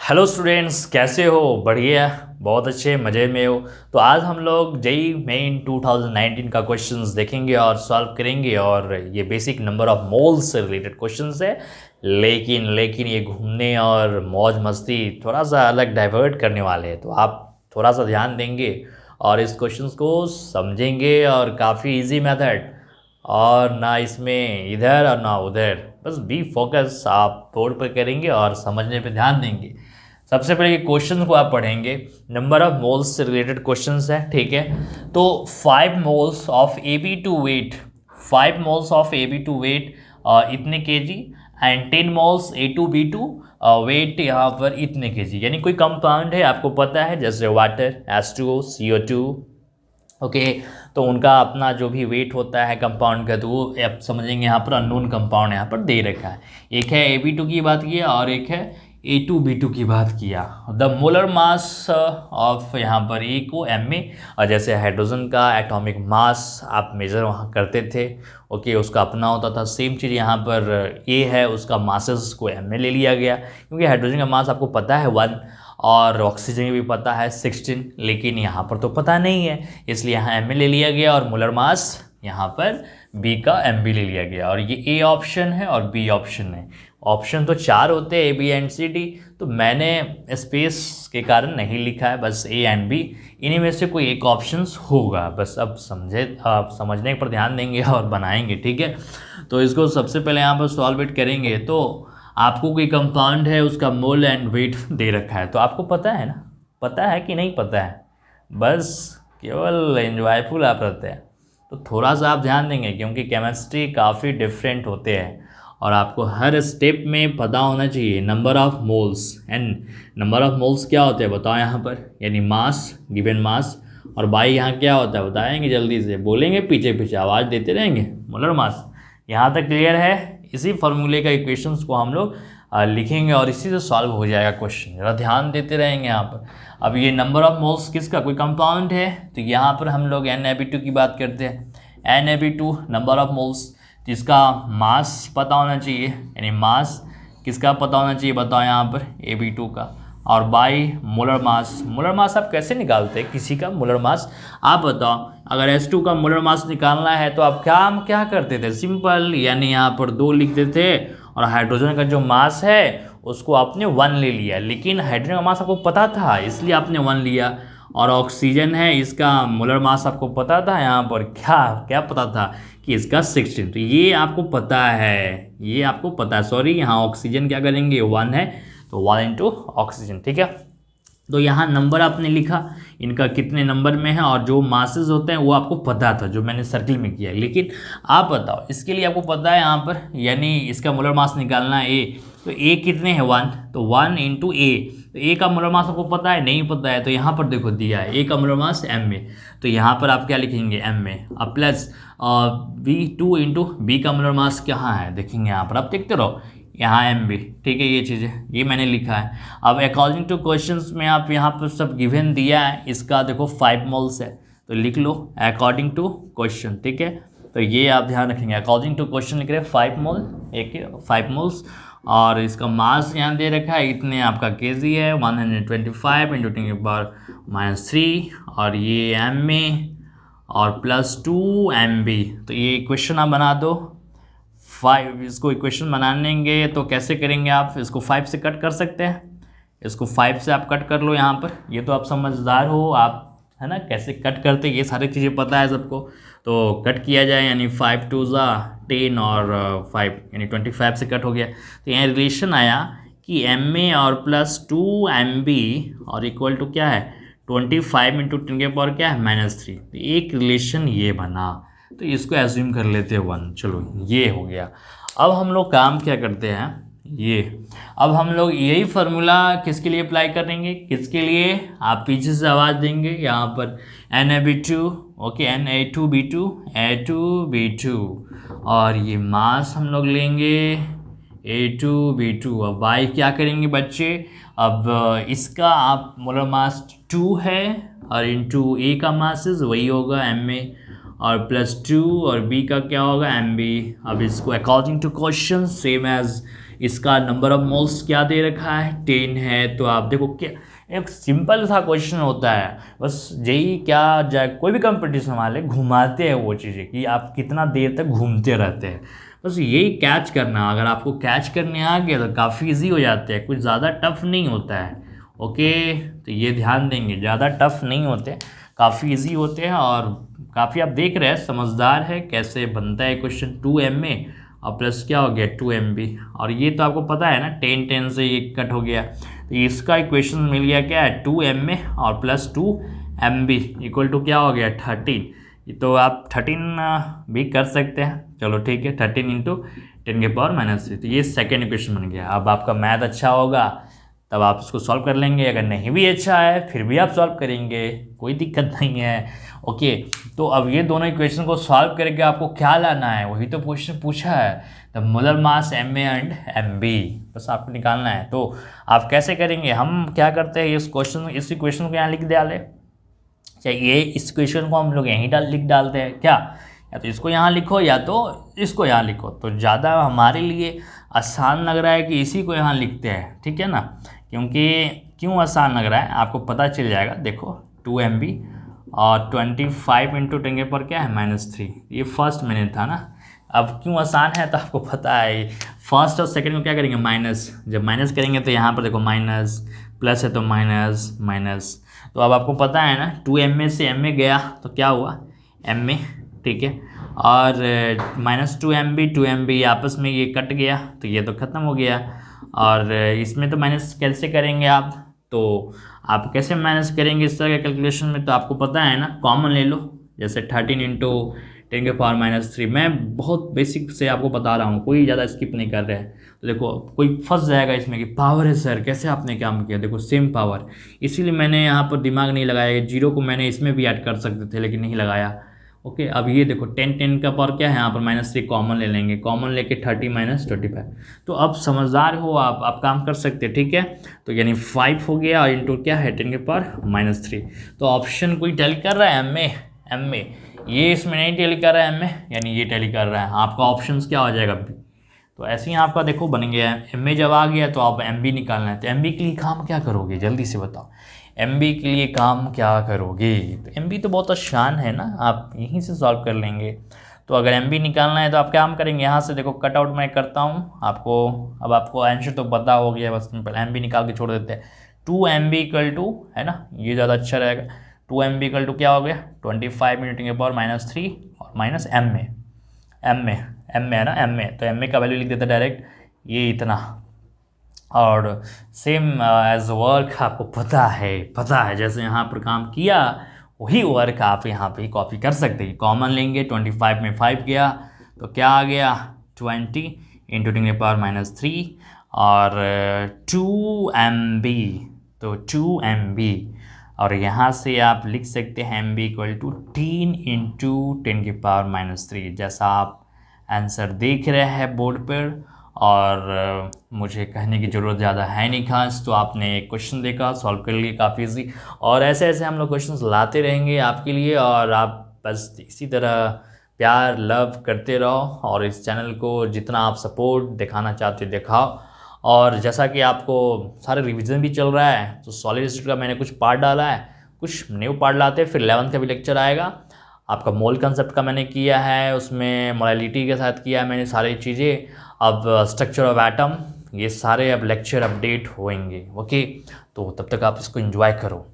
Hello students, कैसे हो? बढ़िया, बहुत अच्छे, मज़े में हो। तो आज हम लोग जेई मेन 2019 का क्वेश्चंस देखेंगे और सॉल्व करेंगे। और ये बेसिक नंबर ऑफ मोल्स से रिलेटेड क्वेश्चंस है, लेकिन ये घूमने और मौज मस्ती थोड़ा सा अलग डाइवर्ट करने वाले हैं। तो आप थोड़ा सा ध्यान देंगे और इस क्वेश्चंस को समझेंगे। और काफ़ी इजी मेथड, और ना इसमें इधर और ना उधर, बस बी फोकस आप बोर्ड पर करेंगे और समझने पे ध्यान देंगे। सबसे पहले ये क्वेश्चन को आप पढ़ेंगे, नंबर ऑफ मोल्स से रिलेटेड क्वेश्चंस है, ठीक है। तो 5 moles of AB2 weight, 5 moles of AB2 weight इतने KG, and 10 moles A2B2 weight यहाँ पर इतने केजी। यानी कोई कंपाउंड है, आपको पता है, जैसे वाटर, H2O, CO2, ओके। तो उनका अपना जो भी वेट होता है कंपाउंड का, तो वो आप समझेंगे यहाँ पर अननोन कंपाउंड यहाँ पर दे रखा है। एक है AB2 की बात किया और एक है A2B2 की बात किया। द मोलर मास ऑफ यहाँ पर ए को एम में, और जैसे हाइड्रोजन का एटॉमिक मास आप मेजर वहाँ करते थे, ओके, उसका अपना होता था। सेम चीज़ यहाँ पर ए है, उसका मासेस को एम में ले लिया गया, क्योंकि हाइड्रोजन का मास आपको पता है 1, और ऑक्सीजन भी पता है 16, लेकिन यहाँ पर तो पता नहीं है, इसलिए यहाँ एम ले लिया गया। और मोलर मास यहाँ पर बी का एम बी ले लिया गया। और ये ए ऑप्शन है और बी ऑप्शन है। ऑप्शन तो 4 होते हैं, A B and C D, तो मैंने स्पेस के कारण नहीं लिखा है, बस ए एंड बी, इन्हीं में से कोई एक ऑप्शन होगा। बस अब आप समझने पर ध्यान देंगे और बनाएंगे, ठीक है। तो इसको सबसे पहले यहाँ पर सॉल्व इट करेंगे। तो आपको कोई कंपाउंड है, उसका मोल एंड वेट दे रखा है, तो आपको पता है ना, पता है कि नहीं पता है, बस केवल एंजॉयफुल आप रहते हैं। तो थोड़ा सा आप ध्यान देंगे, क्योंकि केमिस्ट्री काफ़ी डिफरेंट होते हैं और आपको हर स्टेप में पता होना चाहिए number of moles. And number of moles क्या होते हैं बताओ यहाँ पर, यानी मास, गिवन मास। और बाई यहाँ क्या होता है बताएंगे, जल्दी से बोलेंगे, पीछे पीछे आवाज़ देते रहेंगे, मोलर मास। यहाँ तक क्लियर है? इसी फॉर्मूले का इक्वेशंस को हम लोग लिखेंगे और इसी से सॉल्व हो जाएगा क्वेश्चन। जरा ध्यान देते रहेंगे यहाँ पर। अब ये नंबर ऑफ मोल्स किसका, कोई कंपाउंड है, तो यहाँ पर हम लोग NaB2 की बात करते हैं। NaB2 नंबर ऑफ मोल्स, जिसका मास पता होना चाहिए, यानी मास किसका पता होना चाहिए बताओ यहाँ पर, AB2 का। और by molar mass, molar mass आप कैसे निकालते हैं किसी का मोलर मास, आप बताओ। अगर H2 का मोलर मास निकालना है तो आप क्या करते थे, सिंपल, यानी यहाँ पर 2 लिखते थे, और हाइड्रोजन का जो मास है उसको आपने 1 ले लिया। लेकिन हाइड्रोजन का मास आपको पता था, इसलिए आपने 1 लिया। और ऑक्सीजन है, इसका मोलर मास आपको पता था, यहाँ पर क्या पता था कि इसका 16, तो ये आपको पता है, ये आपको पता है, सॉरी, यहाँ ऑक्सीजन क्या करेंगे 1 है, तो 1 इंटू ऑक्सीजन, ठीक है। तो यहाँ नंबर आपने लिखा, इनका कितने नंबर में है, और जो मासेस होते हैं वो आपको पता था, जो मैंने सर्किल में किया। लेकिन आप बताओ, इसके लिए आपको पता है यहाँ पर, यानी इसका मोलर मास निकालना है ए, तो ए कितने हैं 1, तो 1 इंटू ए, तो ए का मोलर मास आपको पता है, नहीं पता है, तो यहाँ पर देखो दिया है ए का मोलर मास एम में, तो यहाँ पर आप क्या लिखेंगे एम में, अब प्लस B2 इंटू बी का मोलर मास कहाँ है देखेंगे, यहाँ पर आप देखते रहो, यहाँ एम बी, ठीक है, ये चीज़ें ये मैंने लिखा है। अब अकॉर्डिंग टू क्वेश्चंस में आप यहाँ पर सब गिवन दिया है, इसका देखो 5 मोल्स है, तो लिख लो अकॉर्डिंग टू क्वेश्चन, ठीक है। तो ये आप ध्यान रखेंगे, अकॉर्डिंग टू क्वेश्चन लिख रहे हैं 5 मोल, एक 5 मोल्स, और इसका मास यहाँ दे रखा है, इतने आपका केजी है, 125 इंटू 10⁻³ और ये एम में, और प्लस 2 MB। तो ये इक्वेशन आप बना दो 5, इसको इक्वेशन बनाएंगे तो कैसे करेंगे आप, इसको 5 से कट कर सकते हैं, इसको 5 से आप कट कर लो यहाँ पर, ये तो आप समझदार हो आप, है ना, कैसे कट करते ये सारी चीज़ें पता है सबको। तो कट किया जाए, यानी 5 2 10 और 5 यानी 25 से कट हो गया। तो यहाँ रिलेशन आया कि एम ए और प्लस 2 MB और इक्वल टू क्या है 25 इंटू 10 के पावर क्या है -3। तो एक रिलेशन ये बना, तो इसको एज्यूम कर लेते हैं 1, चलो ये हो गया। अब हम लोग काम क्या करते हैं, ये अब हम लोग यही फार्मूला किसके लिए अप्लाई करेंगे, किसके लिए, आप पीछे से आवाज़ देंगे यहाँ पर NaB2, ओके, Na2B2 A2B2, और ये मास हम लोग लेंगे A2B2। अब बाई क्या करेंगे बच्चे, अब इसका आप मोलर मास 2 है, और इंटू ए का मासेस वही होगा MA, और प्लस 2, और बी का क्या होगा MB। अब इसको according to question same as इसका नंबर ऑफ मोल्स क्या दे रखा है 10 है। तो आप देखो क्या एक सिंपल सा क्वेश्चन होता है, बस यही क्या जाए कोई भी कंपटीशन वाले घुमाते हैं वो चीज़ें कि आप कितना देर तक घूमते रहते हैं, बस यही कैच करना। अगर आपको कैच करने आ गया तो काफ़ी इजी हो जाते हैं, कुछ ज़्यादा टफ नहीं होता है। ओके, तो ये ध्यान देंगे, ज़्यादा टफ नहीं होते, काफ़ी इजी होते हैं और काफ़ी आप देख रहे हैं समझदार है कैसे बनता है क्वेश्चन। 2 MA और प्लस क्या हो गया 2 MB, और ये तो आपको पता है ना 10 से ये कट हो गया, तो इसका इक्वेशन मिल गया क्या है 2 MA और प्लस 2 MB इक्वल टू क्या हो गया 13। तो आप 13 भी कर सकते हैं, चलो ठीक है 13 इंटू 10⁻⁻3, तो ये सेकेंड इक्वेशन बन गया। अब आपका मैथ अच्छा होगा तब आप इसको सॉल्व कर लेंगे, अगर नहीं भी अच्छा है फिर भी आप सॉल्व करेंगे, कोई दिक्कत नहीं है। ओके, तो अब ये दोनों इक्वेशन को सॉल्व करके आपको क्या लाना है, वही तो क्वेश्चन पूछा है, the molar mass MA and MB, बस आपको निकालना है। तो आप कैसे करेंगे, हम क्या करते हैं इस इक्वेशन को यहाँ लिख डाले, चाहिए इस इक्वेशन को हम लोग यहीं लिख डालते हैं क्या, या तो इसको यहाँ लिखो या तो इसको यहाँ लिखो, तो ज़्यादा हमारे लिए आसान लग रहा है कि इसी को यहाँ लिखते हैं, ठीक है ना। क्योंकि क्यों आसान लग रहा है आपको पता चल जाएगा, देखो 2 MB और 25 इंटू 10 पर क्या है -3, ये फर्स्ट मिनट था ना। अब क्यों आसान है तो आपको पता है, फर्स्ट और सेकंड को क्या करेंगे माइनस, जब माइनस करेंगे तो यहाँ पर देखो माइनस, प्लस है तो माइनस माइनस, तो अब आपको पता है ना 2 MA से MA गया तो क्या हुआ MA, ठीक है, और -2 MB 2 MB आपस में ये कट गया तो ये तो ख़त्म हो गया, और इसमें तो माइनस कैसे करेंगे आप, तो आप कैसे माइनस करेंगे इस तरह के कैलकुलेशन में, तो आपको पता है ना कॉमन ले लो, जैसे 13 इंटू 10⁻⁻3, मैं बहुत बेसिक से आपको बता रहा हूँ, कोई ज़्यादा स्किप नहीं कर रहे हैं। तो देखो कोई फंस जाएगा इसमें कि पावर है सर कैसे आपने काम किया, देखो सेम पावर, इसीलिए मैंने यहाँ पर दिमाग नहीं लगाया, जीरो को मैंने इसमें भी ऐड कर सकते थे लेकिन नहीं लगाया। ओके, अब ये देखो 10 का पावर क्या है, यहाँ पर -3 कॉमन ले लेंगे, कॉमन लेके 30 - 25, तो अब समझदार हो आप काम कर सकते हैं, ठीक है। तो यानी 5 हो गया और इंटू क्या है 10⁻⁻3, तो ऑप्शन कोई टैली कर रहा है MA, ये इसमें नहीं टैली कर रहा है MA, यानी ये टैली कर रहा है, आपका ऑप्शन क्या हो जाएगा B। तो ऐसे ही आपका देखो बन गया है, MA जब आ गया तो आप MB निकालना है, तो MB के लिए काम क्या करोगे जल्दी से बताओ, MB के लिए काम क्या करोगे, तो MB तो बहुत आसान है ना, आप यहीं से सॉल्व कर लेंगे। तो अगर MB निकालना है तो आप काम करेंगे, यहाँ से देखो कट आउट मैं करता हूँ आपको, अब आपको आंसर तो पता हो गया, बस सिंपल MB निकाल के छोड़ देते हैं। 2 MB इक्वल टू है ना, ये ज़्यादा अच्छा रहेगा, 2 MB इक्वल टू क्या हो गया 25 × 10⁻³ और माइनस MA है ना MA, तो MA का वैल्यू लिख देते डायरेक्ट ये इतना, और सेम एज वर्क आपको पता है जैसे यहाँ पर काम किया वही वर्क आप यहाँ पे कॉपी कर सकते हैं, कॉमन लेंगे 25 में 5 गया तो क्या आ गया 20 इंटू 10⁻³ और 2 MB, तो 2 MB, और यहाँ से आप लिख सकते हैं MB इक्वल टू 10 इंटू 10⁻³ जैसा आप आंसर देख रहे हैं बोर्ड पर, और मुझे कहने की ज़रूरत ज़्यादा है नहीं खास, तो आपने एक क्वेश्चन देखा सॉल्व कर लिए काफ़ी इजी, और ऐसे ऐसे हम लोग क्वेश्चंस लाते रहेंगे आपके लिए, और आप बस इसी तरह प्यार लव करते रहो, और इस चैनल को जितना आप सपोर्ट दिखाना चाहते दिखाओ। और जैसा कि आपको सारे रिवीजन भी चल रहा है, तो सॉलिड स्टेट का मैंने कुछ पार्ट डाला है, कुछ न्यू पार्ट लाते हैं, फिर 11th का भी लेक्चर आएगा। आपका मोल कंसेप्ट का मैंने किया है, उसमें मोलैलिटी के साथ किया है मैंने सारी चीज़ें, अब स्ट्रक्चर ऑफ एटम, ये सारे अब लेक्चर अपडेट होंगे। ओके, तो तब तक आप इसको एंजॉय करो।